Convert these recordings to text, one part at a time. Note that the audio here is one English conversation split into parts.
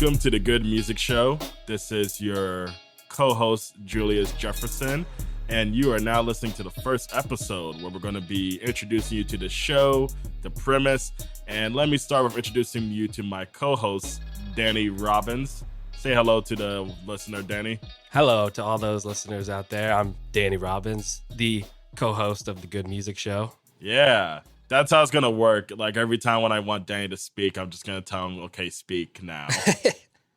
Welcome to the Good Music Show. This is your co-host, Julius Jefferson, and you are now listening to the first episode where we're going to be introducing you to the show, the premise, and let me start with introducing you to my co-host, Danny Robbins. Say hello to the listener, Danny. Hello to all those listeners out there. I'm Danny Robbins, the co-host of the Good Music Show. Yeah, that's how it's going to work. Like every time when I want Danny to speak, I'm just going to tell him, okay, speak now.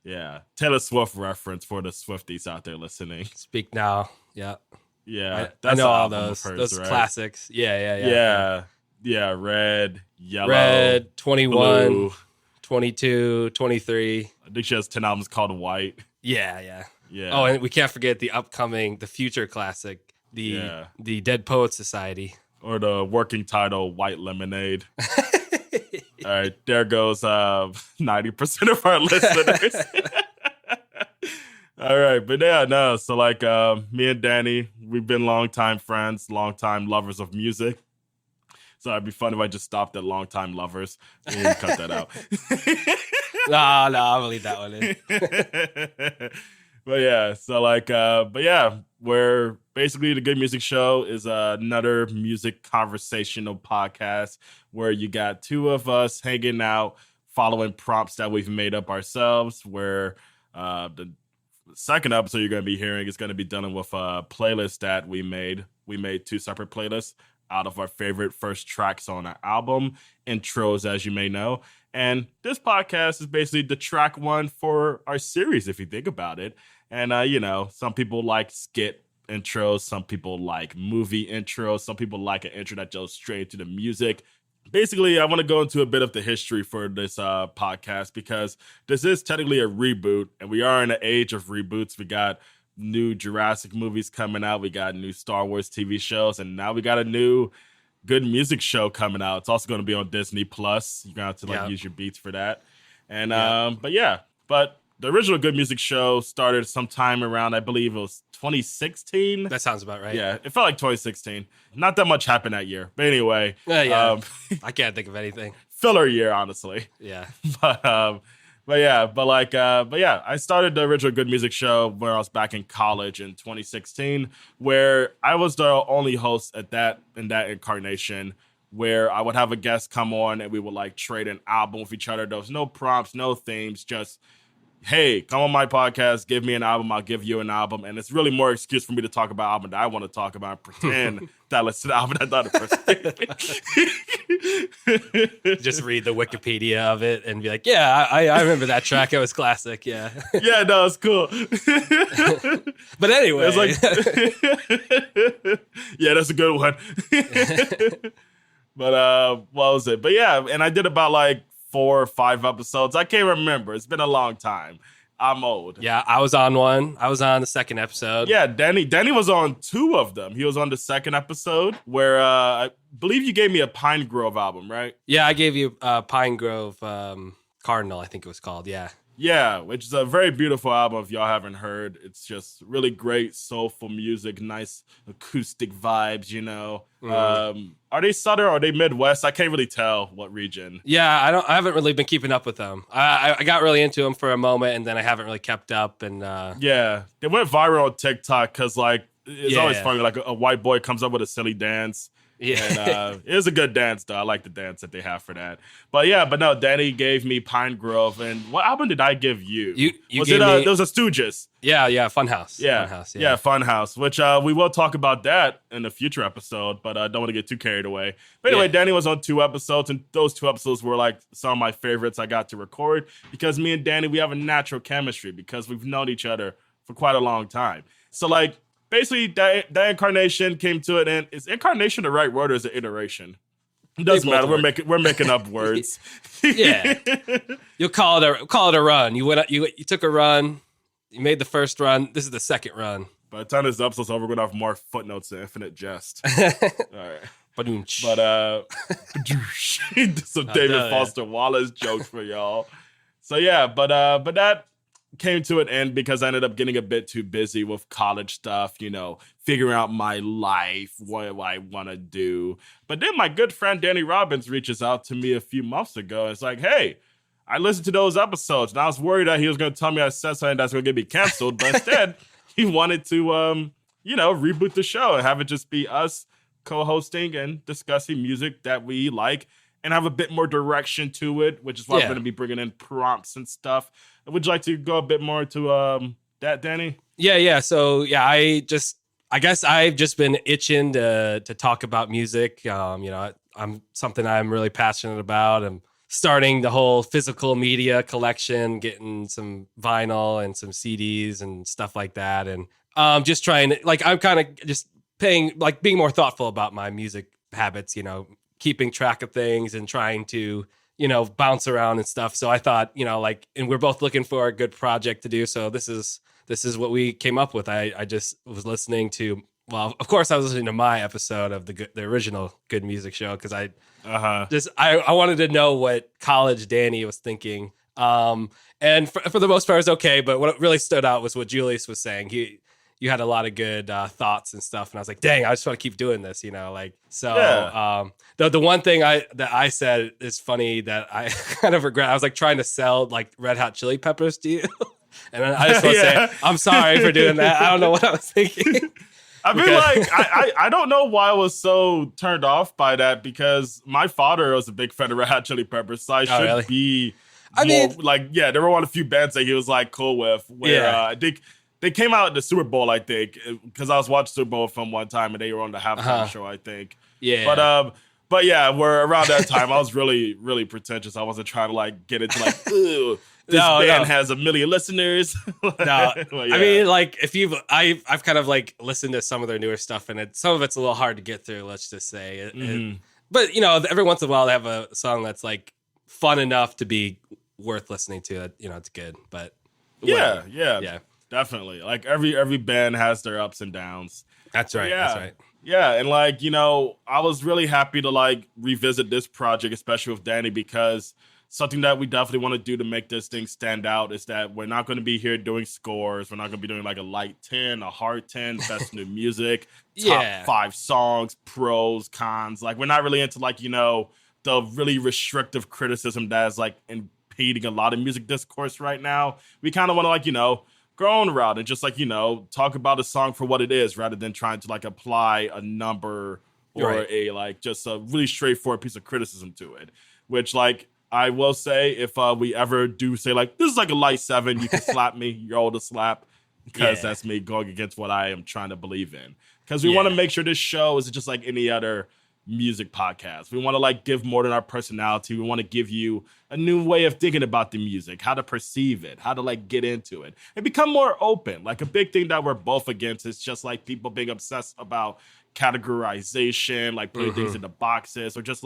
Yeah. Taylor Swift reference for the Swifties out there listening. Speak now. Yeah. Yeah. I know all those right? Classics. Yeah. Red, yellow, Red, 21, blue. 22, 23. I think she has 10 albums called White. Yeah. Oh, and we can't forget the future classic, the Dead Poets Society. Or the working title, White Lemonade. All right, there goes 90% of our listeners. All right, but yeah, no. So like me and Danny, we've been longtime friends, longtime lovers of music. So it'd be fun if I just stopped at longtime lovers and you cut that out. No, I'll leave that one in. But yeah, we're basically the Good Music Show is another music conversational podcast where you got two of us hanging out, following prompts that we've made up ourselves. Where the second episode you're going to be hearing is going to be done with a playlist that we made. We made two separate playlists out of our favorite first tracks on our album, intros, as you may know. And this podcast is basically the track one for our series, if you think about it. And, some people like skit intros. Some people like movie intros. Some people like an intro that goes straight to the music. Basically, I want to go into a bit of the history for this podcast because this is technically a reboot. And we are in an age of reboots. We got new Jurassic movies coming out. We got new Star Wars TV shows. And now we got a new Good Music Show coming out. It's also going to be on Disney Plus. You're going to have to use your beats for that. And but the original Good Music Show started sometime around, I believe it was 2016. That sounds about right. Yeah, it felt like 2016. Not that much happened that year. But anyway. I can't think of anything. Filler year, honestly. Yeah. I started the original Good Music Show when I was back in college in 2016, where I was the only host in that incarnation, where I would have a guest come on and we would like trade an album with each other. There was no prompts, no themes, just, hey, come on my podcast, give me an album, I'll give you an album. And it's really more excuse for me to talk about album that I want to talk about and pretend that I listened to the album that I thought it first. Just read the Wikipedia of it and be like, yeah, I remember that track. It was classic. Yeah. Yeah, no, it's cool. But anyway. It's like, yeah, that's a good one. But what was it? But yeah, and I did about like 4 or 5 episodes. I can't remember. It's been a long time. I'm old. Yeah, I was on one. I was on the second episode. Yeah, Danny was on 2 of them. He was on the second episode where I believe you gave me a Pine Grove album, right? Yeah, I gave you Pine Grove Cardinal, I think it was called. Yeah. Yeah, which is a very beautiful album if y'all haven't heard. It's just really great, soulful music, nice acoustic vibes, Are they Southern or are they Midwest? I can't really tell what region. Yeah, I haven't really been keeping up with them. I got really into them for a moment, and then I haven't really kept up. And yeah, they went viral on TikTok because it's always funny. Like a white boy comes up with a silly dance. Yeah, and it is a good dance though. I like the dance that they have for that. But no, Danny gave me Pine Grove, and what album did I give you? There was a Stooges. Yeah, Funhouse. Yeah, Funhouse. Which we will talk about that in a future episode, but I don't want to get too carried away. But anyway, Danny was on 2 episodes, and those 2 episodes were like some of my favorites I got to record because me and Danny, we have a natural chemistry because we've known each other for quite a long time. So basically, that incarnation came to an end. Is incarnation the right word or is it iteration? It doesn't matter. We're making up words. Yeah, you'll call it a run. You took a run. You made the first run. This is the second run. By the time this episode's over, we're gonna have more footnotes to Infinite Jest. All right. But some David Foster Wallace jokes for y'all. So yeah, but that came to an end because I ended up getting a bit too busy with college stuff, figuring out my life, what I want to do. But then my good friend Danny Robbins reaches out to me a few months ago. And it's like, hey, I listened to those episodes, and I was worried that he was going to tell me I said something that's going to get me canceled. But instead, he wanted to, reboot the show and have it just be us co-hosting and discussing music that we like and have a bit more direction to it, which is why we're going to be bringing in prompts and stuff. Would you like to go a bit more into that, Danny? Yeah. So, I guess I've just been itching to talk about music. I'm something I'm really passionate about. I'm starting the whole physical media collection, getting some vinyl and some CDs and stuff like that. And just trying to, I'm kind of just being more thoughtful about my music habits, keeping track of things and trying to, bounce around and stuff. So I thought, and we're both looking for a good project to do. So this is what we came up with. I just was listening to, well, of course I was listening to my episode of the original Good Music Show, because I wanted to know what college Danny was thinking. And for the most part, it was okay. But what really stood out was what Julius was saying. You had a lot of good thoughts and stuff, and I was like, dang, I just want to keep doing this, So the one thing that I said is funny that I kind of regret. I was trying to sell Red Hot Chili Peppers to you, and I just want to say I'm sorry for doing that. I don't know what I was thinking. I mean, I don't know why I was so turned off by that, because my father was a big fan of Red Hot Chili Peppers, so I should be there were one of the few bands that he was cool with. I think they came out at the Super Bowl, I think, because I was watching Super Bowl from one time and they were on the halftime show, I think. Yeah. But yeah, we're around that time. I was really, really pretentious. I wasn't trying to get into ooh, this band has 1 million listeners. No, well, yeah. I mean, I've kind of listened to some of their newer stuff, and some of it's a little hard to get through. Let's just say, but every once in a while they have a song that's fun enough to be worth listening to. It's good. But yeah, definitely. Every band has their ups and downs. That's right. Yeah. That's right. Yeah, and I was really happy to revisit this project, especially with Danny, because something that we definitely want to do to make this thing stand out is that we're not going to be here doing scores. We're not going to be doing a light 10, a hard 10, best new music, top 5 songs, pros, cons. We're not really into the really restrictive criticism that is impeding a lot of music discourse right now. We kind of want to go on route and just talk about a song for what it is, rather than trying to apply a number or just a really straightforward piece of criticism to it. Which I will say, if we ever do say this is a light 7, you can slap me, you're all to slap, because that's me going against what I am trying to believe in. Because we want to make sure this show isn't just any other music podcast. We want to give more than our personality. We want to give you a new way of thinking about the music, how to perceive it, how to get into it, and become more open. A big thing that we're both against is just people being obsessed about categorization, putting things into boxes, or just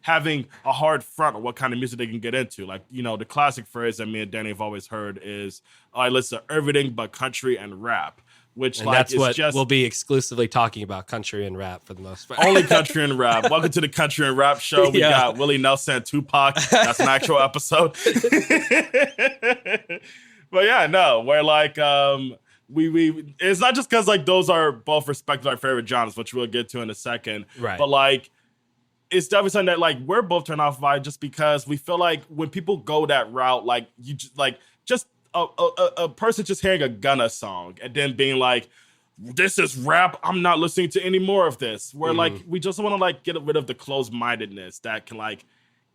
having a hard front on what kind of music they can get into. The classic phrase that me and Danny have always heard is, I listen to everything but country and rap. Which that's what we'll be exclusively talking about, country and rap for the most part. Only country and rap. Welcome to the Country and Rap Show. We got Willie, Nelson, and Tupac. That's an actual episode. But yeah, no, we're we it's not just because those are both respected our favorite genres, which we'll get to in a second. Right. But it's definitely something that we're both turned off by, just because we feel when people go that route, you just a person just hearing a Gunna song and then being this is rap, I'm not listening to any more of this. Where we just want to get rid of the closed-mindedness that can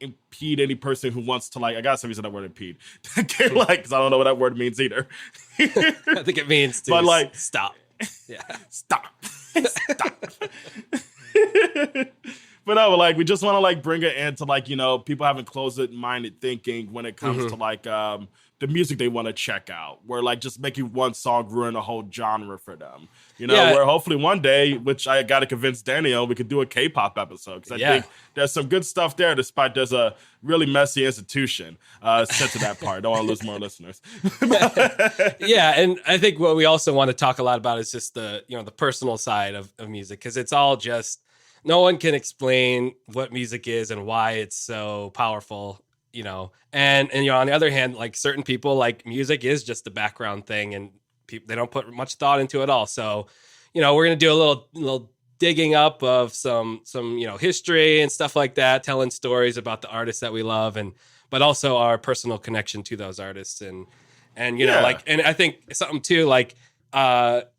impede any person who wants to I got some reason that word impede. Because I don't know what that word means either. I think it means to stop. Yeah. Stop. But no, we just want to bring it into people having closed-minded thinking when it comes to the music they want to check out. Where just making one song ruin a whole genre for them. Where hopefully one day, which I got to convince Danny on, we could do a K-pop episode, because I think there's some good stuff there, despite there's a really messy institution set to that part. Don't want to lose more listeners. Yeah, and I think what we also want to talk a lot about is just the the personal side of music, because it's all just, no one can explain what music is and why it's so powerful, and on the other hand, certain people, music is just a background thing, and they don't put much thought into it all. So, we're going to do a little digging up of some history and stuff like that, telling stories about the artists that we love. but also our personal connection to those artists. And you know, Yeah. like, and I think something too, like,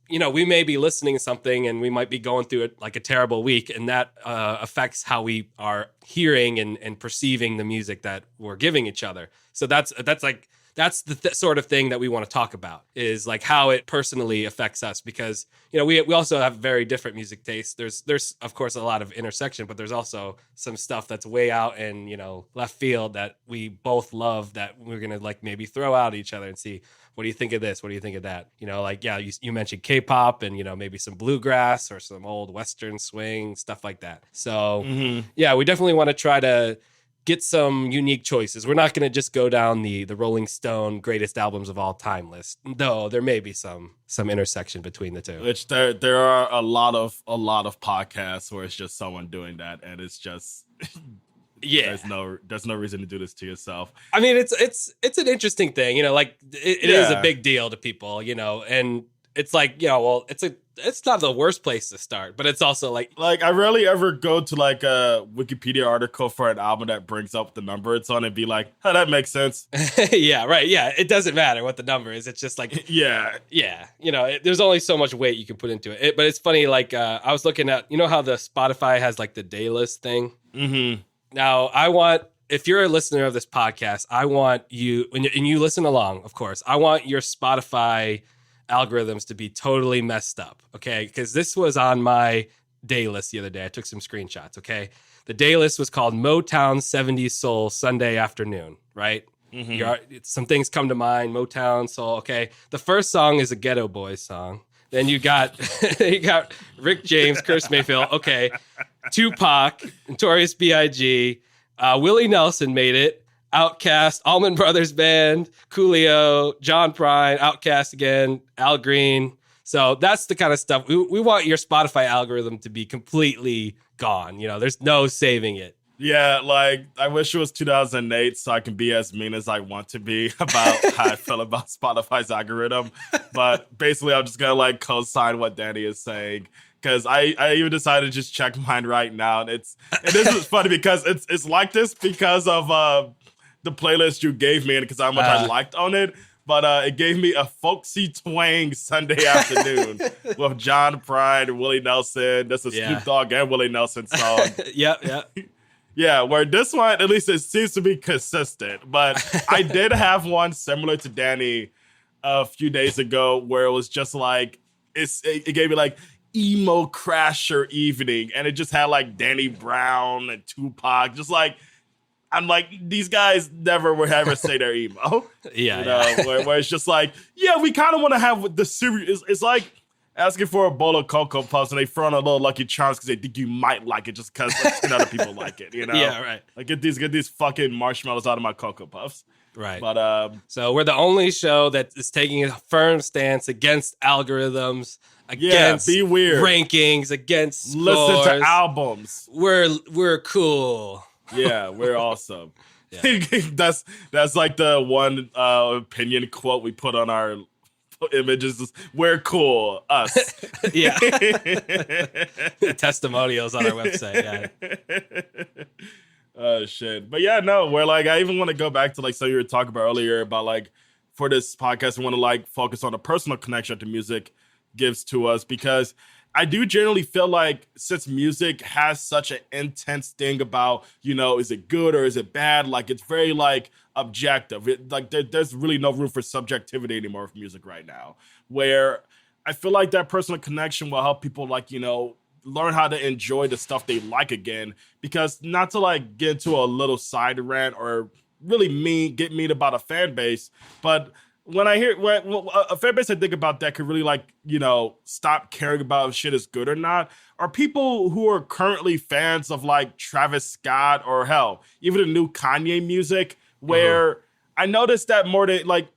you know, we may be listening to something and we might be going through it like a terrible week, and that affects how we are hearing and perceiving the music that we're giving each other. So that's the sort of thing that we want to talk about, is like how it personally affects us, because, you know, we also have very different music tastes. There's of course a lot of intersection, but there's also some stuff that's way out and, you know, left field that we both love, that we're gonna like maybe throw out at each other and see, what do you think of this? What do you think of that? You know, like, yeah, you mentioned K-pop and, you know, maybe some bluegrass or some old Western swing, stuff like that. So yeah, we definitely want to try to get some unique choices. We're not going to just go down the Rolling Stone greatest albums of all time list, though there may be some intersection between the two. Which there are a lot of podcasts where it's just someone doing that, and it's just yeah, there's no reason to do this to yourself. I mean, it's an interesting thing, you know, like it is a big deal to people, you know, and it's like, you know, well, it's not the worst place to start, but it's also like I rarely ever go to like a Wikipedia article for an album that brings up the number it's on and be like, oh, that makes sense. yeah, right. Yeah. It doesn't matter what the number is. It's just like, yeah. You know, there's only so much weight you can put into it. But it's funny. Like, I was looking at, you know, how the Spotify has like the day list thing. Mm-hmm. Now if you're a listener of this podcast, I want you, and you listen along, of course, I want your Spotify algorithms to be totally messed up, okay? Because this was on my day list the other day. I took some screenshots, okay? The day list was called Motown 70s Soul Sunday Afternoon, right? Mm-hmm. Some things come to mind, Motown Soul, okay? The first song is a Ghetto Boys song. Then you got Rick James, Curtis Mayfield, okay? Tupac, Notorious B.I.G., Willie Nelson made it. Outkast, Allman Brothers Band, Coolio, John Prine, Outkast again, Al Green. So that's the kind of stuff we want your Spotify algorithm to be completely gone. You know, there's no saving it. Yeah, like I wish it was 2008 so I can be as mean as I want to be about how I feel about Spotify's algorithm. But basically, I'm just gonna like co-sign what Danny is saying. Because I even decided to just check mine right now, and it is funny because it's like this because of the playlist you gave me and because how much I liked on it. But it gave me a folksy twang Sunday afternoon with John Prine and Willie Nelson. That's a Snoop Dogg and Willie Nelson song. Yeah. Yeah, where this one, at least it seems to be consistent. But I did have one similar to Danny a few days ago where it was just like, it gave me like emo crasher evening. And it just had like Danny Brown and Tupac. Just like, I'm like, these guys never would ever say they're emo. Yeah. You know, where it's just like, yeah, we kind of want to have the serious. It's like asking for a bowl of Cocoa Puffs and they throw in a little Lucky Charms because they think you might like it just because like, 10 other people like it, you know? Yeah, right. Like, get these fucking marshmallows out of my Cocoa Puffs. Right. But so we're the only show that is taking a firm stance against algorithms, against be weird. rankings, against scores. Listen to albums. We're cool. Yeah, we're awesome. Yeah. that's like the one opinion quote we put on our images is, we're cool, us. Yeah. Testimonials on our website, yeah. Oh shit. But yeah, no, where like I even want to go back to like something you were talking about earlier about like for this podcast, we want to like focus on the personal connection that music gives to us, because I do generally feel like since music has such an intense thing about, you know, is it good or is it bad? Like it's very like objective. There's really no room for subjectivity anymore with music right now, where I feel like that personal connection will help people like, you know, learn how to enjoy the stuff they like again. Because not to like get into a little side rant or really get mean about a fan base, but when I hear a fan base I think about that could really like, you know, stop caring about if shit is good or not are people who are currently fans of like Travis Scott or hell, even the new Kanye music, where I noticed that more than like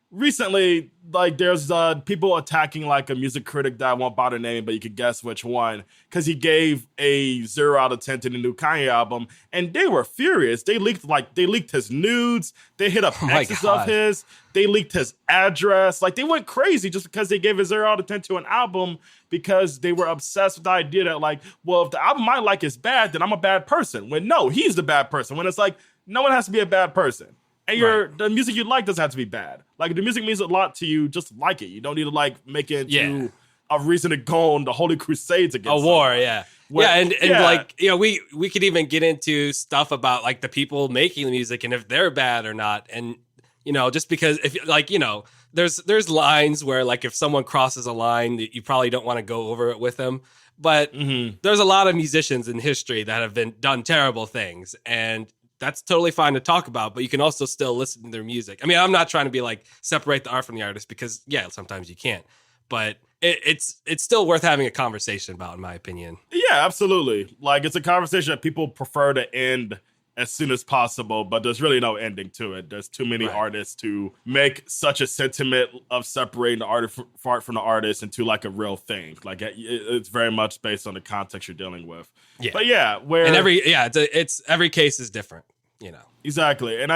recently, like there's people attacking like a music critic that I won't bother naming, but you could guess which one, because he gave a 0 out of 10 to the new Kanye album, and they were furious. They leaked his nudes, they hit up exes of his, they leaked his address, like they went crazy just because they gave a 0 out of 10 to an album because they were obsessed with the idea that like, well, if the album I like is bad, then I'm a bad person. When no, he's the bad person. When it's like, no one has to be a bad person. And the music you like doesn't have to be bad. Like, if the music means a lot to you, just like it. You don't need to like make it into a reason to go on the Holy Crusades against a war. someone. And like, you know, we could even get into stuff about like the people making the music and if they're bad or not. And, you know, just because if like, you know, there's lines where like if someone crosses a line, you probably don't want to go over it with them. But there's a lot of musicians in history that have been done terrible things, and that's totally fine to talk about, but you can also still listen to their music. I mean, I'm not trying to be like separate the art from the artist because sometimes you can't, but it's still worth having a conversation about, in my opinion. Yeah, absolutely. Like, it's a conversation that people prefer to end as soon as possible, but there's really no ending to it. There's too many artists to make such a sentiment of separating the art from the artist into like a real thing. Like, it's very much based on the context you're dealing with. Yeah. But it's every case is different, you know. Exactly. And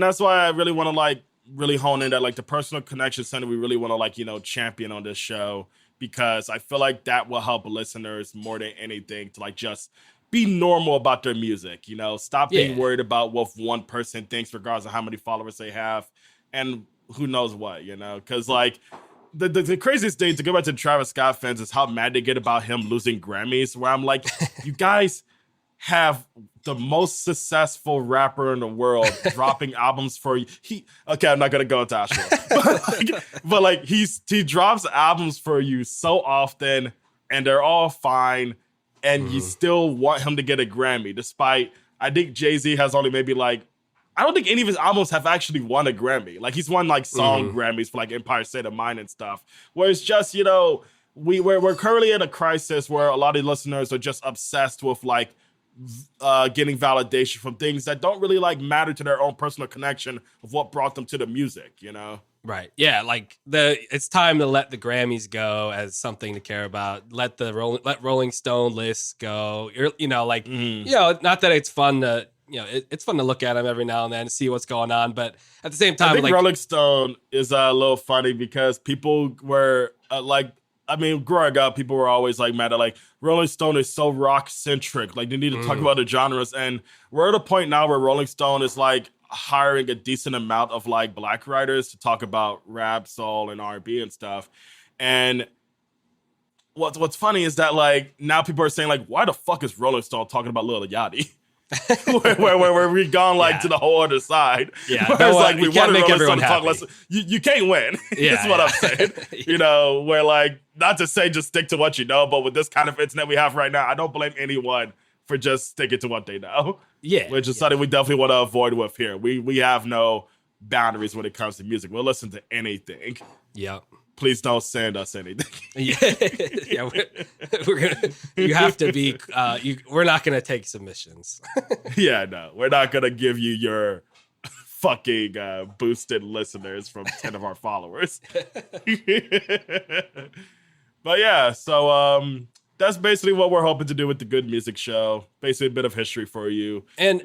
that's why I really want to like really hone in that like the personal connection center we really want to like, you know, champion on this show, because I feel like that will help listeners more than anything to like just be normal about their music, you know, stop being worried about what one person thinks regardless of how many followers they have and who knows what, you know, because like the craziest thing to go back to Travis Scott fans is how mad they get about him losing Grammys, where I'm like, you guys have the most successful rapper in the world dropping albums for you. I'm not gonna go into Asheville, but like he drops albums for you so often, and they're all fine, and you still want him to get a Grammy, despite I think Jay-Z has only maybe like I don't think any of his albums have actually won a Grammy. Like he's won like song Grammys for like Empire State of Mind and stuff. Where it's just, you know, we're currently in a crisis where a lot of listeners are just obsessed with like getting validation from things that don't really like matter to their own personal connection of what brought them to the music, you know? Right. Yeah. Like it's time to let the Grammys go as something to care about. Let Rolling Stone lists go. You know, like, you know, not that it's fun to, you know, it's fun to look at them every now and then and see what's going on. But at the same time, I think like Rolling Stone is a little funny because people were growing up, people were always like mad at like Rolling Stone is so rock centric. Like they need to talk about the genres. And we're at a point now where Rolling Stone is like hiring a decent amount of like black writers to talk about rap, soul, and R&B and stuff. And what's funny is that like now people are saying like, why the fuck is Rolling Stone talking about Lil Yachty? where we've gone like to the whole other side. Yeah, where it's like we want to make everyone happy. You can't win. That's what I'm saying. You know, where like not to say just stick to what you know, but with this kind of internet we have right now, I don't blame anyone for just sticking to what they know. Yeah, which is something we definitely want to avoid with here. We have no boundaries when it comes to music. We'll listen to anything. Yeah. Please don't send us anything. Yeah, we're gonna. You have to be. We're not gonna take submissions. Yeah, no, we're not gonna give you your fucking boosted listeners from 10 of our followers. But yeah, so that's basically what we're hoping to do with the Good Music Show. Basically, a bit of history for you, and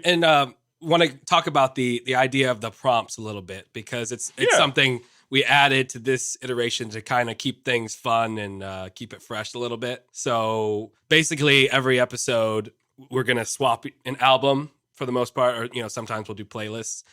want to talk about the idea of the prompts a little bit because it's something we added to this iteration to kind of keep things fun and keep it fresh a little bit. So basically every episode, we're going to swap an album for the most part, or, you know, sometimes we'll do playlists.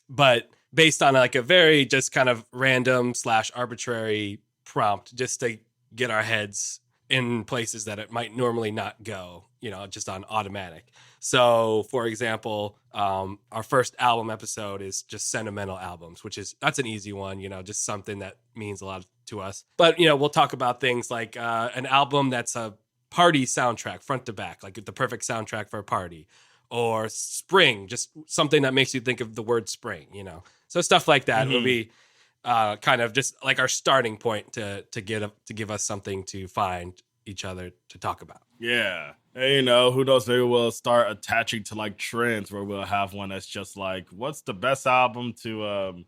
But based on like a very just kind of random / arbitrary prompt, just to get our heads in places that it might normally not go, you know, just on automatic. So, for example, our first album episode is just Sentimental Albums, that's an easy one, you know, just something that means a lot to us. But, you know, we'll talk about things like an album that's a party soundtrack, front to back, like the perfect soundtrack for a party, or spring, just something that makes you think of the word spring, you know. So stuff like that will be kind of just like our starting point to give us something to find each other to talk about. Yeah. And, you know, who knows, maybe we'll start attaching to like trends where we'll have one that's just like, what's the best album to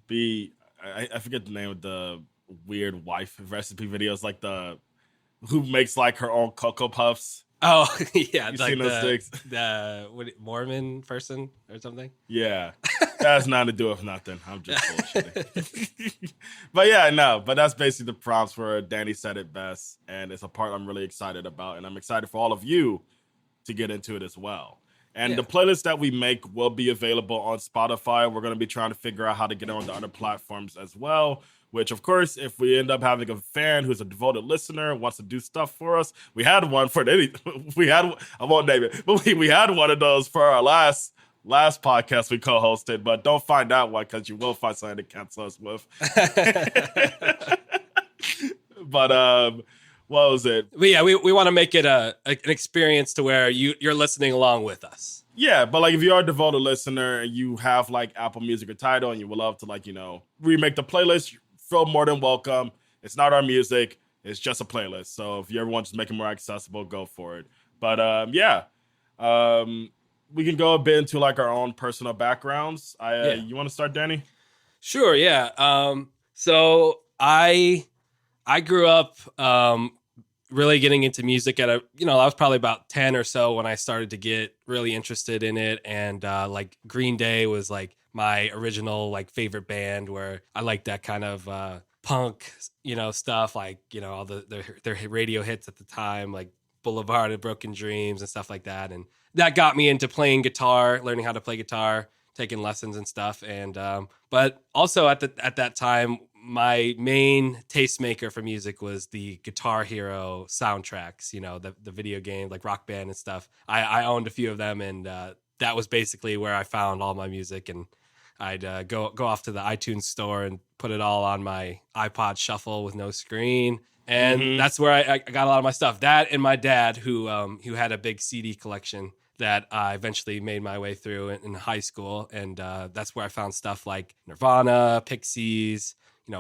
be, I forget the name of the weird wife recipe videos, like who makes like her own Cocoa Puffs. Oh, yeah. You like seen those things? The Mormon person or something? Yeah. That has nothing to do with nothing. I'm just bullshitting. But that's basically the prompts for Danny Said It Best. And it's a part I'm really excited about. And I'm excited for all of you to get into it as well. And Yeah. the playlist that we make will be available on Spotify. We're going to be trying to figure out how to get it on the other platforms as well. Which, of course, if we end up having a fan who's a devoted listener, wants to do stuff for us, we had one for any. We had, I won't name it, but we had one of those for our last podcast we co-hosted. But don't find that one because you will find something to cancel us with. But what was it? But yeah, we want to make it an experience to where you're listening along with us. Yeah, but like if you're a devoted listener and you have like Apple Music or Tidal and you would love to like, remake the playlist, feel more than welcome. It's not our music. It's just a playlist. So if you ever want to make it more accessible, go for it. But we can go a bit into like our own personal backgrounds. You want to start, Danny? Sure, yeah. So I grew up really getting into music at I was probably about 10 or so when I started to get really interested in it. And like Green Day was like my original like favorite band, where I liked that kind of punk, stuff, like, all their radio hits at the time, like Boulevard of Broken Dreams and stuff like that. And that got me into playing guitar, learning how to play guitar, taking lessons and stuff. And but also at that time, my main tastemaker for music was the Guitar Hero soundtracks, the video game, like Rock Band and stuff. I owned a few of them, and that was basically where I found all my music. And I'd go off to the iTunes store and put it all on my iPod Shuffle with no screen. And that's where I got a lot of my stuff. That and my dad, who had a big CD collection that I eventually made my way through in high school. And that's where I found stuff like Nirvana, Pixies,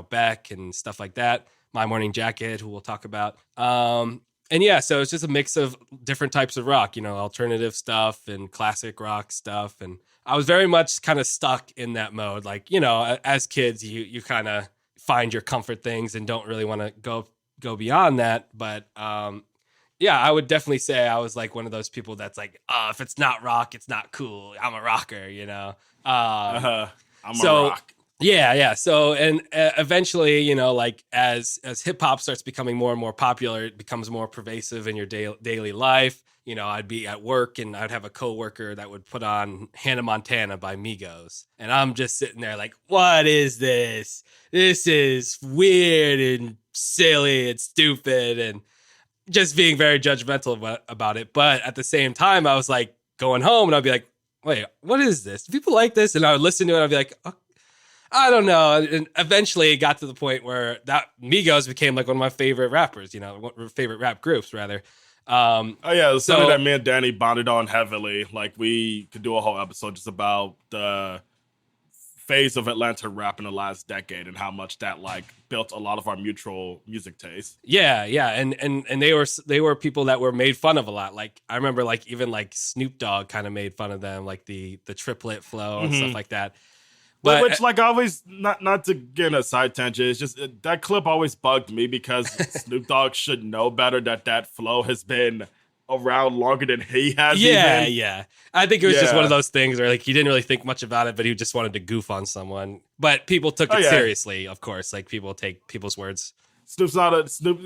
Beck and stuff like that. My Morning Jacket, who we'll talk about. And yeah, so it's just a mix of different types of rock, alternative stuff and classic rock stuff. And I was very much kind of stuck in that mode. Like, as kids, you kind of find your comfort things and don't really want to go beyond that. But yeah, I would definitely say I was like one of those people that's like, if it's not rock, it's not cool. I'm a rocker, I'm a rock. Yeah. So, and eventually, like as hip hop starts becoming more and more popular, it becomes more pervasive in your daily life. I'd be at work and I'd have a coworker that would put on Hannah Montana by Migos. And I'm just sitting there like, what is this? This is weird and silly and stupid, and just being very judgmental about it. But at the same time, I was like going home and I'd be like, wait, what is this? Do people like this? And I would listen to it and I'd be like, oh, I don't know. And eventually it got to the point where that Migos became like one of my favorite rappers, favorite rap groups rather. Something that me and Danny bonded on heavily. Like we could do a whole episode just about the phase of Atlanta rap in the last decade and how much that like built a lot of our mutual music taste. Yeah. And they were people that were made fun of a lot. Like I remember like even like Snoop Dogg kind of made fun of them, like the triplet flow and stuff like that. But which, like, always, not to get in a side tangent, it's just that clip always bugged me because Snoop Dogg should know better that flow has been around longer than he has. Yeah. I think it was just one of those things where like he didn't really think much about it, but he just wanted to goof on someone. But people took it seriously, of course. Like people take people's words. Snoop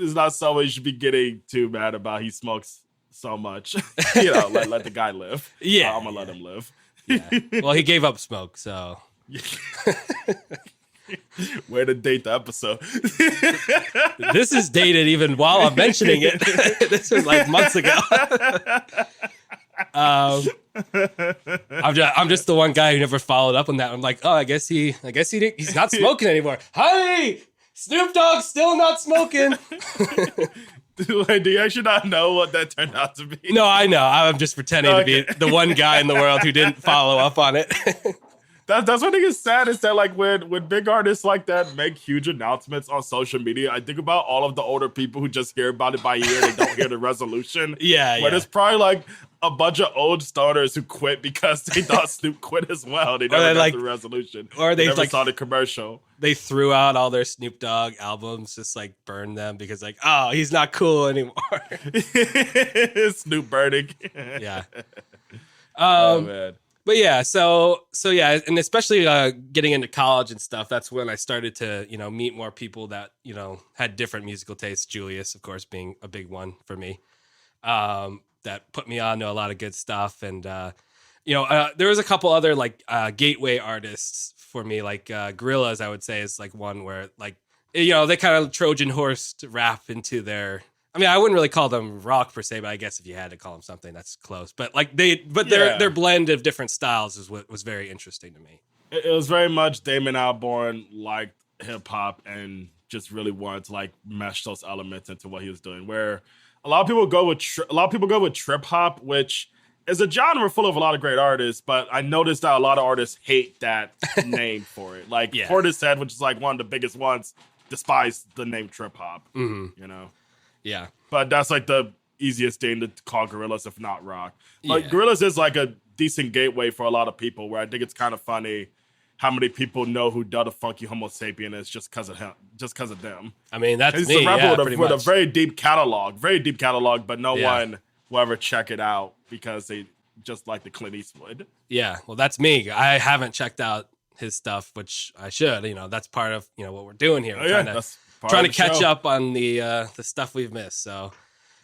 is not someone you should be getting too mad about. He smokes so much. Let the guy live. Yeah, I'm gonna let him live. Yeah. Well, he gave up smoke, so. Way to date the episode. This is dated even while I'm mentioning it. This was like months ago. I'm just the one guy who never followed up on that. I'm like, oh, I guess he's not smoking anymore. Hey, Snoop Dogg's still not smoking. Do you actually not know what that turned out to be? No, I know. I'm just pretending to be the one guy in the world who didn't follow up on it. That's what I think is sad is that like when big artists like that make huge announcements on social media, I think about all of the older people who just hear about it by ear and don't hear the resolution. Yeah. There's probably like a bunch of old starters who quit because they thought Snoop quit as well. They never got the resolution. Or they never saw the commercial. They threw out all their Snoop Dogg albums, just like burned them because like, oh, he's not cool anymore. Snoop burning. Yeah. Oh man. But yeah, so yeah, and especially getting into college and stuff, that's when I started to, meet more people that, had different musical tastes. Julius, of course, being a big one for me, that put me on to a lot of good stuff. And There was a couple other like gateway artists for me, like Gorillaz, I would say is like one where like, they kind of Trojan horse rap into their, I mean, I wouldn't really call them rock per se, but I guess if you had to call them something, that's close. But like their blend of different styles is what was very interesting to me. It was very much Damon Albarn liked hip hop and just really wanted to like mesh those elements into what he was doing. Where a lot of people go with trip hop, which is a genre full of a lot of great artists, but I noticed that a lot of artists hate that name for it. Like Portishead, which is like one of the biggest ones, despise the name trip hop. Yeah, but that's like the easiest thing to call Gorillaz, if not rock. Like Gorillaz is like a decent gateway for a lot of people, where I think it's kind of funny how many people know who Delta Funky Homo Sapien is just because of him, just because of them. I mean, that's he's me. A rapper with a very deep catalog, but no one will ever check it out because they just like the Clint Eastwood. Yeah, well, that's me. I haven't checked out his stuff, which I should. That's part of what we're doing here. Trying to catch up on the stuff we've missed. So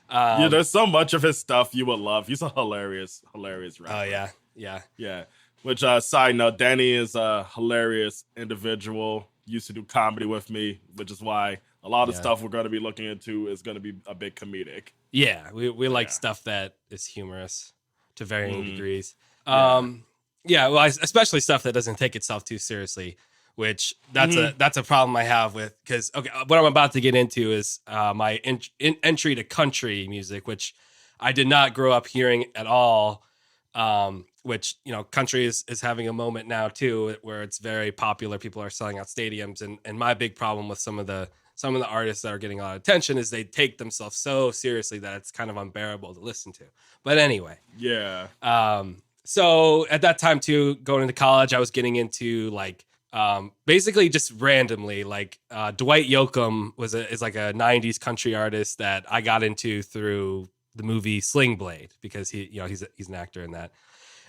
there's so much of his stuff you would love. He's a hilarious rapper. Oh yeah. Which side note, Danny is a hilarious individual. Used to do comedy with me, which is why a lot of stuff we're going to be looking into is going to be a bit comedic. Yeah, we like stuff that is humorous to varying degrees. Especially stuff that doesn't take itself too seriously, which that's a problem I have with, because what I'm about to get into is my entry to country music, which I did not grow up hearing at all. Which country is having a moment now too, where it's very popular. People are selling out stadiums, and my big problem with some of the artists that are getting a lot of attention is they take themselves so seriously that it's kind of unbearable to listen to. But anyway, so at that time too, going into college, I was getting into like basically just randomly, like Dwight Yoakam is like a 90s country artist that I got into through the movie Sling Blade, because he's an actor in that.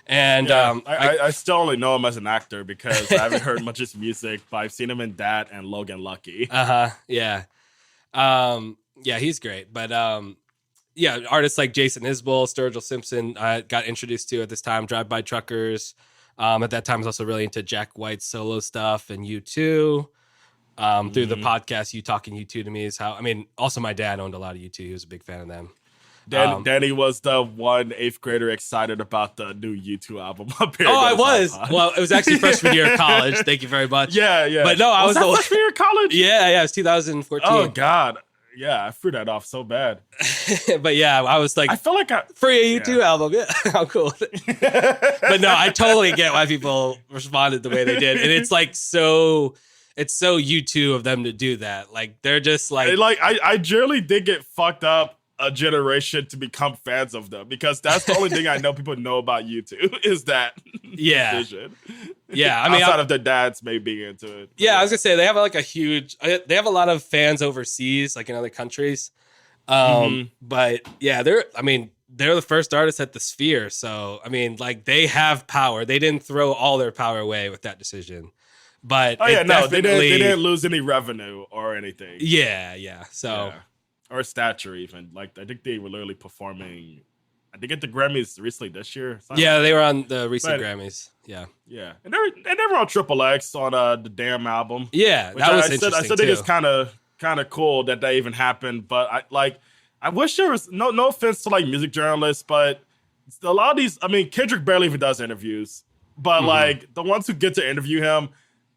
And I still only know him as an actor because I haven't heard much of his music, but I've seen him in that and Logan Lucky. He's great. But artists like Jason Isbell, Sturgill Simpson, I got introduced to at this time. Drive-By Truckers. At that time, I was also really into Jack White's solo stuff and U2. Through the podcast, You Talking U2 to me is how. I mean, also my dad owned a lot of U2. He was a big fan of them. Danny was the one 8th grader excited about the new U2 album. I was. Well, it was actually freshman year of college. Thank you very much. Yeah. But no, I was the freshman year of college. Yeah, it was 2014. Oh God, yeah, I threw that off so bad. But yeah, I was like, I feel like free a U2 album. Yeah, how cool. But no, I totally get why people responded the way they did, and it's like so. It's so U2 of them to do that. Like they're just like I generally did get fucked up a generation to become fans of them, because that's the only thing I know people know about U2 is that decision. Yeah, I mean, outside of their dads maybe being into it. Yeah, I was gonna say they have like they have a lot of fans overseas, like in other countries. But yeah, they're the first artists at the Sphere, so I mean, like they have power. They didn't throw all their power away with that decision. But they didn't lose any revenue or anything. Yeah. So. Yeah. Or stature, even. Like, I think they were literally performing, I think at the Grammys recently this year. Yeah, they were on the recent Grammys. Yeah. And they were on Triple X on the Damn album. Yeah, that was interesting. I still think it's kind of cool that even happened. But I wish there was no offense to like music journalists, but a lot of these. I mean, Kendrick barely even does interviews, but like the ones who get to interview him.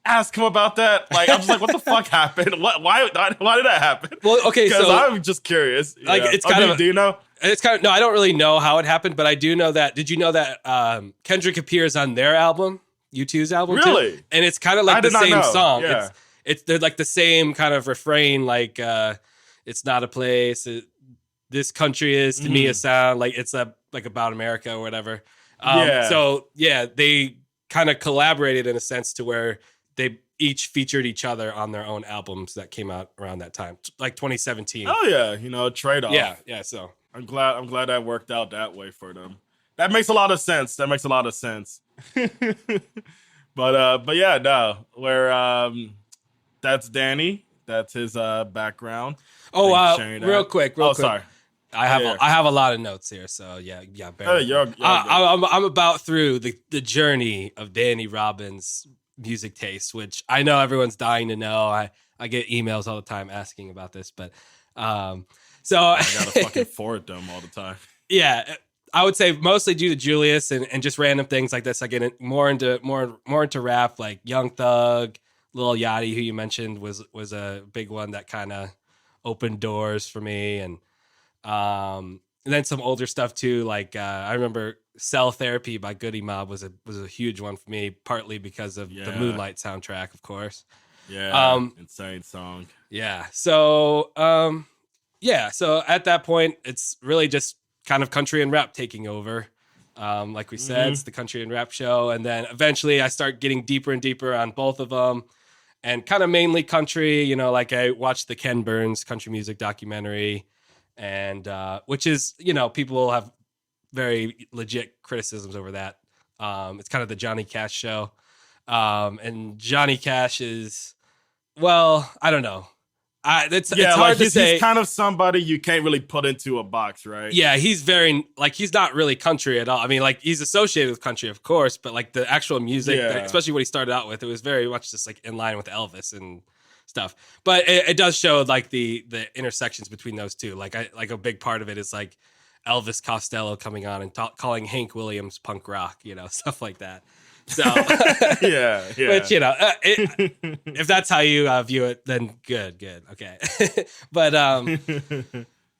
Ask him about that. Like, I'm just like, what the fuck happened? Why did that happen? Well, okay, because I'm just curious. Like, it's kind of. Do you know? It's kind of no. I don't really know how it happened, but I do know that. Did you know that Kendrick appears on their album, U2's album? Really? Too? And it's kind of like the same song. Yeah. They're like the same kind of refrain. Like, it's not a place. This country is to me a sound. Like it's like about America or whatever. So yeah, they kind of collaborated in a sense to where. They each featured each other on their own albums that came out around that time, like 2017. Oh yeah, trade off. Yeah. So I'm glad that worked out that way for them. That makes a lot of sense. But yeah, no. Where that's Danny. That's his background. Oh, real quick. Sorry. I Oh, have yeah. I have a lot of notes here, so yeah, bear Hey, with me. you're good. I'm about through the journey of Danny Robbins' music taste, which I know everyone's dying to know. I get emails all the time asking about this, but so I gotta fucking forward them all the time. yeah, I would say mostly due to Julius and just random things like this. I get more into rap, like Young Thug, Lil Yachty, who you mentioned was a big one that kind of opened doors for me, and then some older stuff too. Like I remember "Cell Therapy" by Goody Mob was a huge one for me, partly because of the Moonlight soundtrack, of course. Yeah, insane song. Yeah. So so at that point, it's really just kind of country and rap taking over. Like we said, it's the country and rap show. And then eventually I start getting deeper and deeper on both of them and kind of mainly country, like I watched the Ken Burns country music documentary and, which is, people have very legit criticisms over that. It's kind of the Johnny Cash show. And Johnny Cash is, well, I don't know. It's hard to say. He's kind of somebody you can't really put into a box, right? Yeah, he's very he's not really country at all. I mean, he's associated with country, of course, but the actual music, especially what he started out with, it was very much just in line with Elvis and stuff. But it does show the intersections between those two. Like a big part of it is Elvis Costello coming on and calling Hank Williams punk rock, stuff like that. So yeah. Which if that's how you view it, then good, okay. But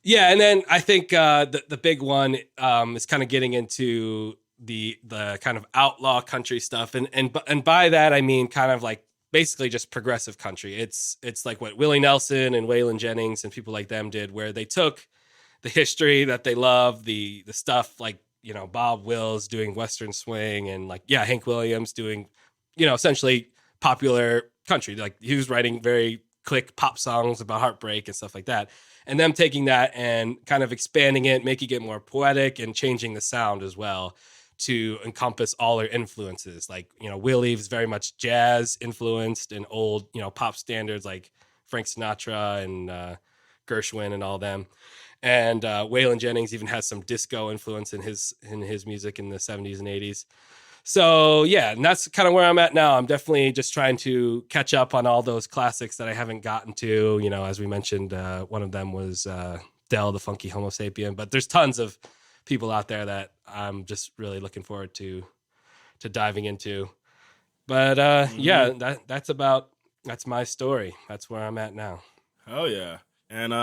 yeah, and then I think the big one is kind of getting into the kind of outlaw country stuff, and by that I mean kind of basically just progressive country. It's like what Willie Nelson and Waylon Jennings and people like them did, where they took the history that they love, the stuff Bob Wills doing Western swing and Hank Williams doing, essentially popular country. He was writing very quick pop songs about heartbreak and stuff like that. And them taking that and kind of expanding it, making it more poetic and changing the sound as well to encompass all their influences. Willie was very much jazz influenced and old, pop standards like Frank Sinatra and Gershwin and all them. And Waylon Jennings even has some disco influence in his music in the 70s and 80s. So yeah, and that's kind of where I'm at now. I'm definitely just trying to catch up on all those classics that I haven't gotten to. As we mentioned, one of them was Del the Funky Homo Sapien. But there's tons of people out there that I'm just really looking forward to diving into. But that's my story. That's where I'm at now. Oh yeah. And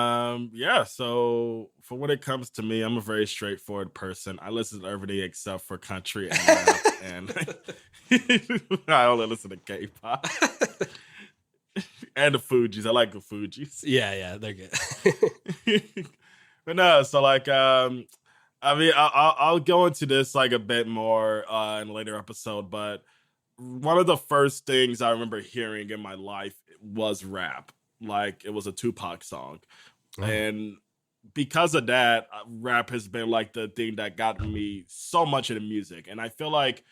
so for when it comes to me, I'm a very straightforward person. I listen to everything except for country and rap, and I only listen to K-pop and the Fugees. I like the Fugees. Yeah, they're good. But no, so I mean, I'll go into this a bit more in a later episode. But one of the first things I remember hearing in my life was rap. It was a Tupac song. Oh. And because of that, rap has been the thing that got me so much into music. And I feel like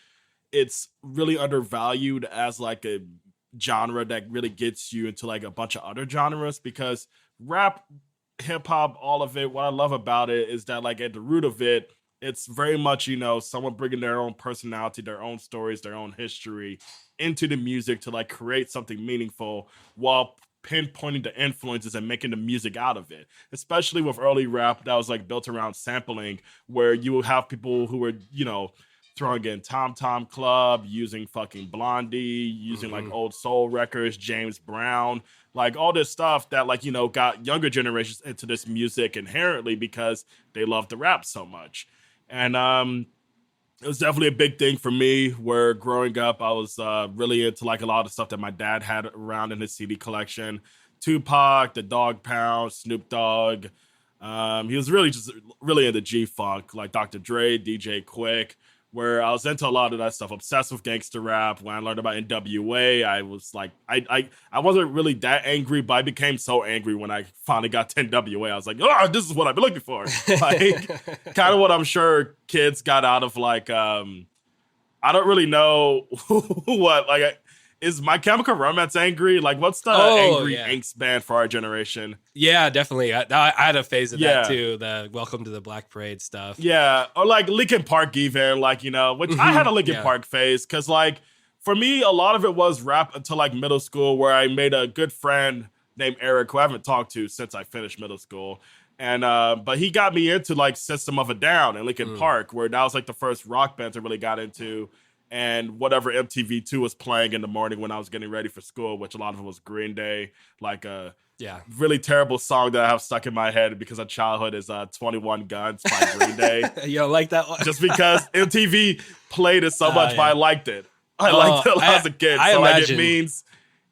it's really undervalued as a genre that really gets you into a bunch of other genres, because rap, hip hop, all of it, what I love about it is that at the root of it, it's very much, someone bringing their own personality, their own stories, their own history into the music to create something meaningful while pinpointing the influences and making the music out of it. Especially with early rap that was built around sampling, where you would have people who were, throwing in Tom Tom Club, using fucking Blondie, using old soul records, James Brown, all this stuff that got younger generations into this music inherently because they loved the rap so much. And it was definitely a big thing for me, where growing up, I was really into a lot of stuff that my dad had around in his CD collection. Tupac, the Dog Pound, Snoop Dogg. He was really into G-Funk, Dr. Dre, DJ Quick, where I was into a lot of that stuff. Obsessed with gangster rap. When I learned about NWA, I was I wasn't really that angry, but I became so angry when I finally got to NWA. I was like, oh, this is what I've been looking for. Kind of what I'm sure kids got out of I don't really know what is My Chemical Romance angry? Like, what's the angry angst band for our generation? Yeah, definitely. I had a phase of that too. The Welcome to the Black Parade stuff. Yeah, or like Linkin Park even, like, you know, which I had a Linkin Park phase because, like, for me, a lot of it was rap until like middle school, where I made a good friend named Eric, who I haven't talked to since I finished middle school. And but he got me into like System of a Down and Linkin Park, where that was like the first rock band I really got into. And whatever MTV2 was playing in the morning when I was getting ready for school, which a lot of it was Green Day, like a really terrible song that I have stuck in my head because of childhood is 21 Guns by Green Day. You don't like that one? Just because MTV played it so much, but I liked it. I liked it as a kid. So like,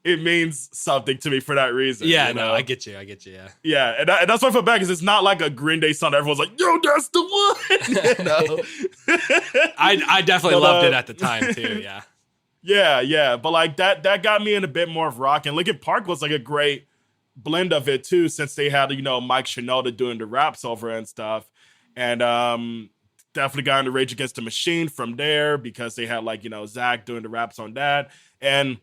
it means something to me for that reason. Yeah, you know? No, I get you. Yeah. Yeah, and that's why I feel bad, because it's not like a Green Day song that everyone's like, yo, that's the one. You know? I definitely loved it at the time too. Yeah. Yeah. But like that got me in a bit more of rock, and Linkin Park was like a great blend of it too, since they had, you know, Mike Shinoda doing the raps over and stuff. And definitely got into Rage Against the Machine from there, because they had, like, you know, Zach doing the raps on that. And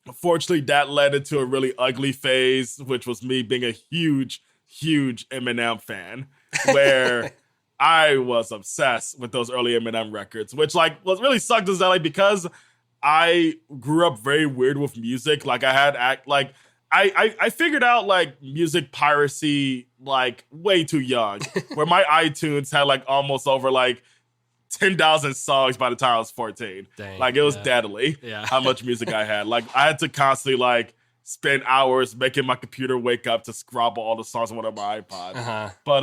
unfortunately, that led into a really ugly phase, which was me being a huge Eminem fan, where I was obsessed with those early Eminem records, which, like, what really sucked is that, like, because I grew up very weird with music, like, I figured out, like, music piracy, like, way too young, where my iTunes had, like, almost over, like, 10,000 songs by the time I was 14. Dang, like, it was deadly how much music I had. Like, I had to constantly, like, spend hours making my computer wake up to scrabble all the songs on one of my iPod. But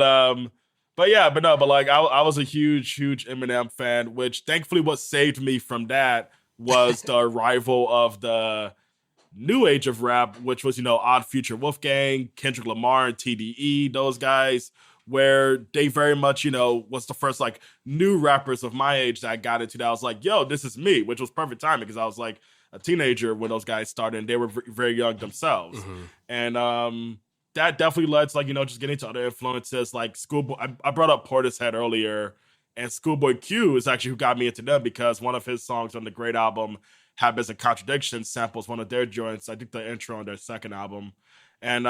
like, I was a huge Eminem fan, which thankfully what saved me from that was the arrival of the new age of rap, which was, you know, Odd Future Wolfgang, Kendrick Lamar, and TDE, those guys, where they very much, you know, was the first, like, new rappers of my age that I got into that I was like, yo, this is me, which was perfect timing because I was, like, a teenager when those guys started, and they were very young themselves. And that definitely led to, like, you know, just getting into other influences, like Schoolboy. I brought up Portishead earlier, and Schoolboy Q is actually who got me into them, because one of his songs on the Great album, Habits and Contradictions, samples one of their joints. I think the intro on their second album. And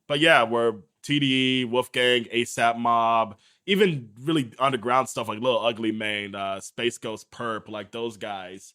but yeah, where TDE, Wolfgang, ASAP Mob, even really underground stuff like Lil Ugly Mane, Space Ghost Perp, like those guys,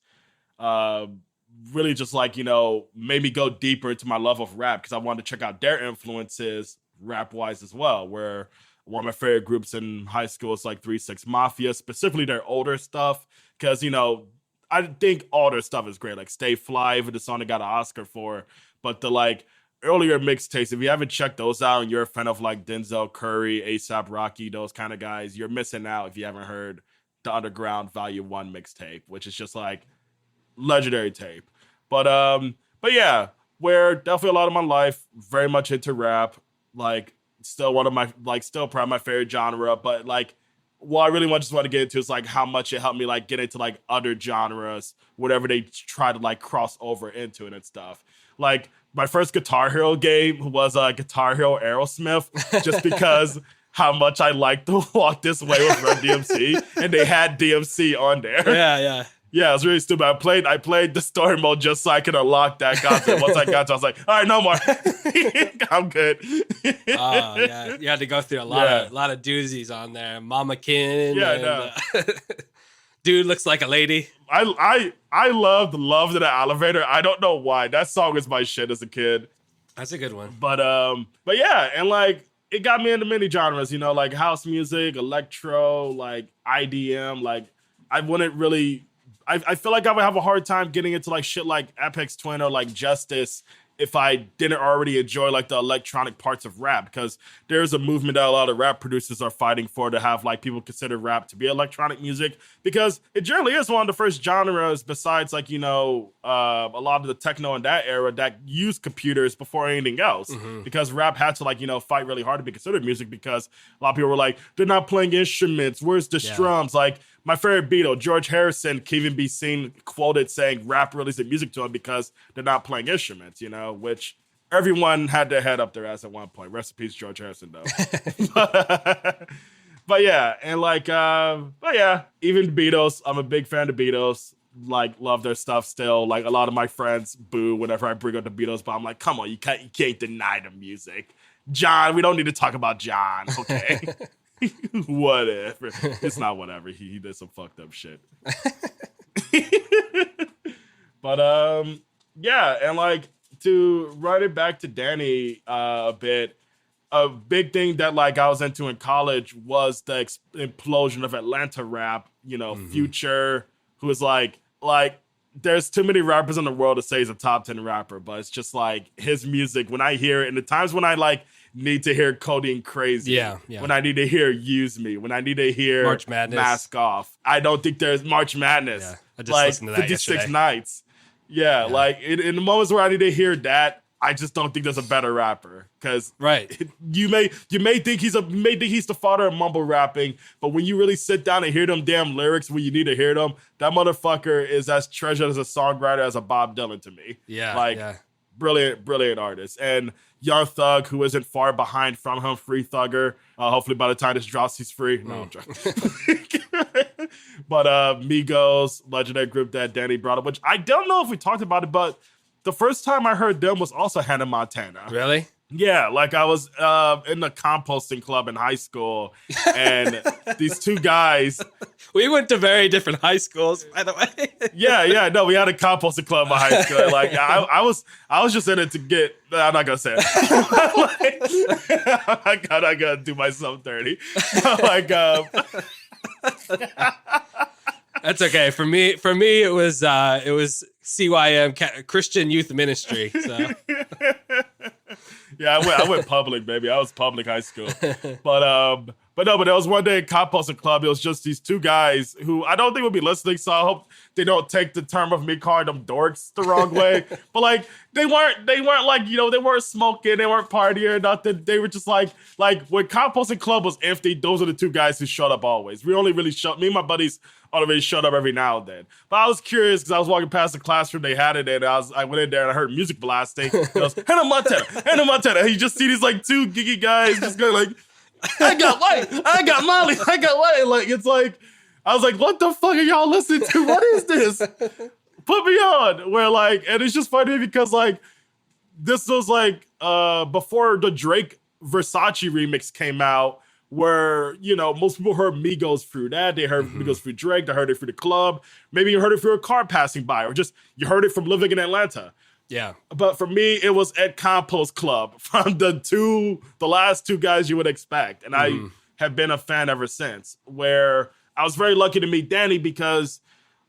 really just, like, you know, made me go deeper into my love of rap, because I wanted to check out their influences rap wise as well. Where one of my favorite groups in high school is like 3 6 Mafia, specifically their older stuff, because, you know, I think all their stuff is great, like Stay Fly, even the song they got an Oscar for. But the, like, earlier mixtapes, if you haven't checked those out and you're a fan of, like, Denzel Curry, A$AP Rocky, those kind of guys, you're missing out if you haven't heard the Underground Volume 1 mixtape, which is just, like, legendary tape. But yeah, where definitely a lot of my life very much into rap, like, still one of my, like, still probably my favorite genre. But, like, what I really just want to get into is, like, how much it helped me, like, get into, like, other genres, whatever they try to, like, cross over into it and stuff. Like, my first Guitar Hero game was Guitar Hero Aerosmith, just because how much I liked to Walk This Way with Run DMC, and they had DMC on there. Yeah, it was really stupid. I played the story mode just so I could unlock that concept. Once I got to, I was like, all right, no more. I'm good. Yeah, you had to go through a lot of doozies on there. Mama Kin. Yeah, Dude Looks Like a Lady. I loved Love to the Elevator. I don't know why. That song is my shit as a kid. That's a good one. But yeah, and, like, it got me into many genres, you know, like house music, electro, like IDM. Like, I wouldn't really, I feel like I would have a hard time getting into, like, shit like Apex Twin or, like, Justice if I didn't already enjoy, like, the electronic parts of rap, because there's a movement that a lot of rap producers are fighting for, to have, like, people consider rap to be electronic music, because it generally is one of the first genres, besides, like, you know, a lot of the techno in that era, that used computers before anything else, because rap had to, like, you know, fight really hard to be considered music, because a lot of people were like, they're not playing instruments, where's the strums? Like, my favorite Beatle, George Harrison, can even be seen quoted saying rap really isn't music to him because they're not playing instruments, you know, which everyone had their head up their ass at one point. Rest in peace, George Harrison, though. But yeah, and, like, but yeah, even Beatles, I'm a big fan of Beatles. like love their stuff still. Like a lot of my friends boo whenever I bring up the Beatles, but I'm like, come on, you can't deny the music. John, we don't need to talk about John, okay? Whatever. It's not whatever. He did some fucked up shit. But yeah, and like to run it back to Danny a bit, a big thing that like I was into in college was the implosion of Atlanta rap. You know, Future, who is like there's too many rappers in the world to say he's a top 10 rapper, but it's just like his music, when I hear it, and the times when I like need to hear Codeine Crazy, when I need to hear Use Me, when I need to hear March Madness, Mask Off, I don't think there's March Madness. Yeah, I just like listened to that 56 yesterday. Nights. Yeah, like in the moments where I need to hear that, I just don't think there's a better rapper, because you may think he's the father of mumble rapping, but when you really sit down and hear them damn lyrics when you need to hear them, that motherfucker is as treasured as a songwriter as a Bob Dylan to me. Brilliant artist. And Young Thug, who isn't far behind from him, Free Thugger. Hopefully by the time this drops, he's free. No, I'm joking. But Migos, legendary group that Danny brought up, which I don't know if we talked about it, but the first time I heard them was also Hannah Montana. Really? Yeah, like I was in the composting club in high school, and these two guys. We went to very different high schools, by the way. No, we had a composting club in high school. Like I was just in it to get. I'm not gonna say it. I'm not gonna do myself dirty. Like, that's okay. For me, it was CYM, Christian Youth Ministry. So. Yeah, I went public, baby. I was public high school. But there was one day at Composting Club. It was just these two guys who I don't think would be listening, so I hope they don't take the term of me calling them dorks the wrong way. But like they weren't like, you know, they weren't smoking, they weren't partying or nothing. They were just like when Composting Club was empty, those are the two guys who showed up always. We only really me and my buddies already showed up every now and then. But I was curious because I was walking past the classroom they had it, and I went in there and I heard music blasting. And I was, Hannah Montana. And you just see these like two geeky guys just going like, I got White, I got Molly, I got White. Like, it's like, I was like, what the fuck are y'all listening to? What is this? Put me on. Where like, and it's just funny because like, this was like before the Drake Versace remix came out, where, you know, most people heard Migos through that. They heard Migos through Drake. They heard it through the club. Maybe you heard it through a car passing by, or just you heard it from living in Atlanta. Yeah. But for me, it was at Compost Club from the last two guys you would expect. And I have been a fan ever since, where I was very lucky to meet Danny because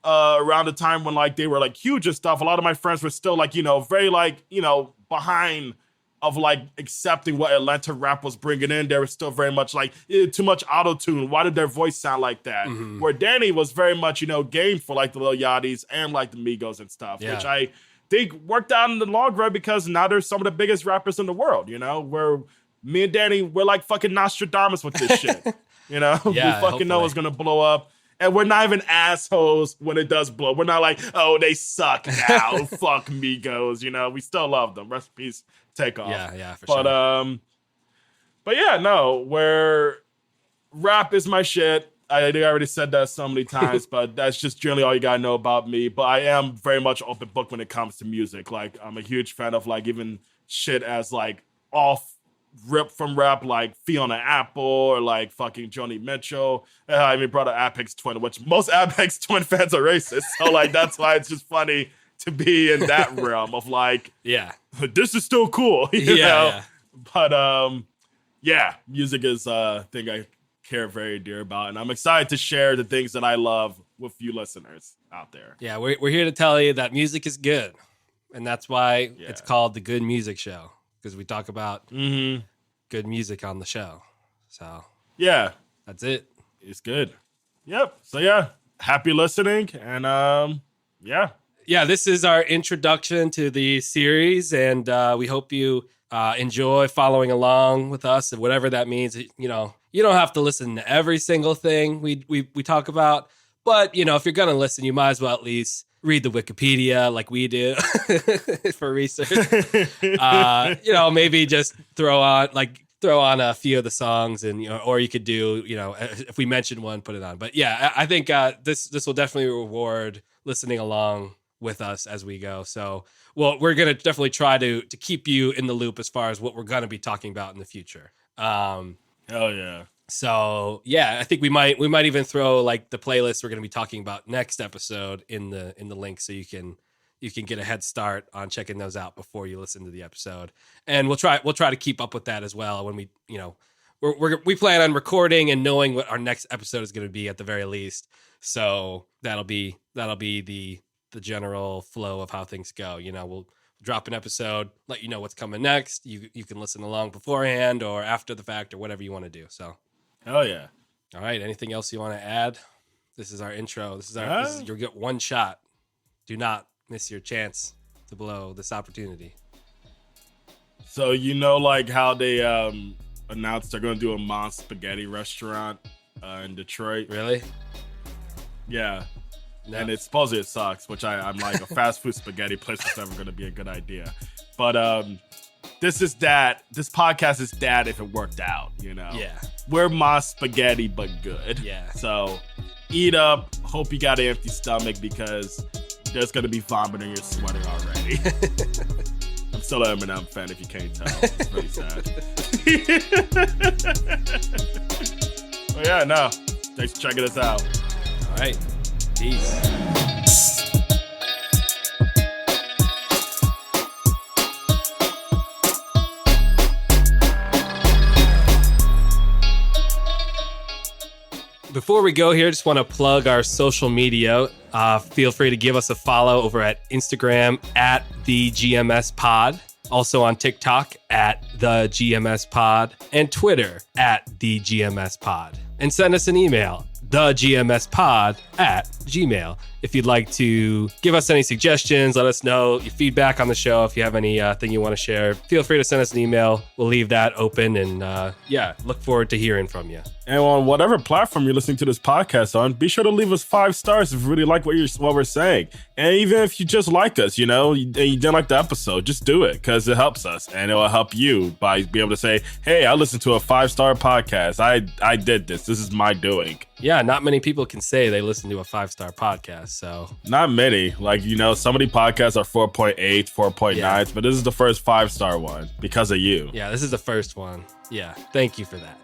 around the time when like they were like huge and stuff, a lot of my friends were still like, you know, very like, you know, behind of like accepting what Atlanta rap was bringing in. They were still very much like, too much auto-tune. Why did their voice sound like that? Where Danny was very much, you know, game for like the Lil Yachty's and like the Migos and stuff, which I think worked out in the long run because now they're some of the biggest rappers in the world, you know, where me and Danny, we're like fucking Nostradamus with this shit, you know? We fucking know it's going to blow up. And we're not even assholes when it does blow. We're not like, oh, they suck now. Fuck Migos, you know? We still love them. Rest in peace. Take off. Yeah, for sure. But yeah, no, where rap is my shit. I think I already said that so many times, but that's just generally all you gotta know about me. But I am very much open book when it comes to music. Like, I'm a huge fan of like even shit as like off rip from rap, like Fiona Apple or like fucking Joni Mitchell. I even brought up Apex Twin, which most Apex Twin fans are racist. So like that's why it's just funny to be in that realm of like, this is still cool, you know? Yeah. But music is a thing I care very dear about, and I'm excited to share the things that I love with you listeners out there. Yeah, we're here to tell you that music is good, and that's why it's called the Good Music Show, because we talk about good music on the show. So yeah, that's it. It's good. Yep. So yeah, happy listening, and this is our introduction to the series, and we hope you enjoy following along with us, and whatever that means. You know, you don't have to listen to every single thing we talk about, but you know, if you're gonna listen, you might as well at least read the Wikipedia like we do throw on a few of the songs, and or you could do, if we mention one, put it on. But yeah, I think this will definitely reward listening along with us as we go. So, well, we're gonna definitely try to keep you in the loop as far as what we're gonna be talking about in the future. Hell yeah. So yeah, I think we might even throw like the playlist we're gonna be talking about next episode in the link, so you can get a head start on checking those out before you listen to the episode. And we'll try to keep up with that as well when we we plan on recording and knowing what our next episode is going to be at the very least. So that'll be the general flow of how things go. We'll drop an episode, let you know what's coming next. You can listen along beforehand or after the fact or whatever you want to do. So hell yeah. All right, anything else you want to add? This is our intro. This is you'll get one shot. Do not miss your chance to blow this opportunity. So like how they announced they're going to do a Mom Spaghetti restaurant in Detroit. Really? Yeah. No. And supposedly it sucks, which I'm like, a fast food spaghetti place is never going to be a good idea. But this podcast is that if it worked out, Yeah. We're Mom Spaghetti, but good. Yeah. So eat up. Hope you got an empty stomach, because there's going to be vomit and you're sweating already. I'm still an Eminem fan, if you can't tell. It's really sad. Well, yeah, no. Thanks for checking us out. All right. Peace. Before we go here, just want to plug our social media. Feel free to give us a follow over at Instagram at the GMS Pod. Also on TikTok at the GMS Pod, and Twitter at the GMS Pod. And send us an email, thegmspod@gmail.com. If you'd like to give us any suggestions, let us know your feedback on the show. If you have anything you want to share, feel free to send us an email. We'll leave that open, and look forward to hearing from you. And on whatever platform you're listening to this podcast on, be sure to leave us 5 stars if you really like what we're saying. And even if you just like us, and you didn't like the episode, just do it, because it helps us, and it will help you by being able to say, hey, I listened to a 5-star podcast. I did this. This is my doing. Yeah, not many people can say they listen to a 5-star podcast, so. Not many. Like, so many podcasts are 4.8, 4.9, Yeah. but this is the first 5-star one because of you. Yeah, this is the first one. Yeah, thank you for that.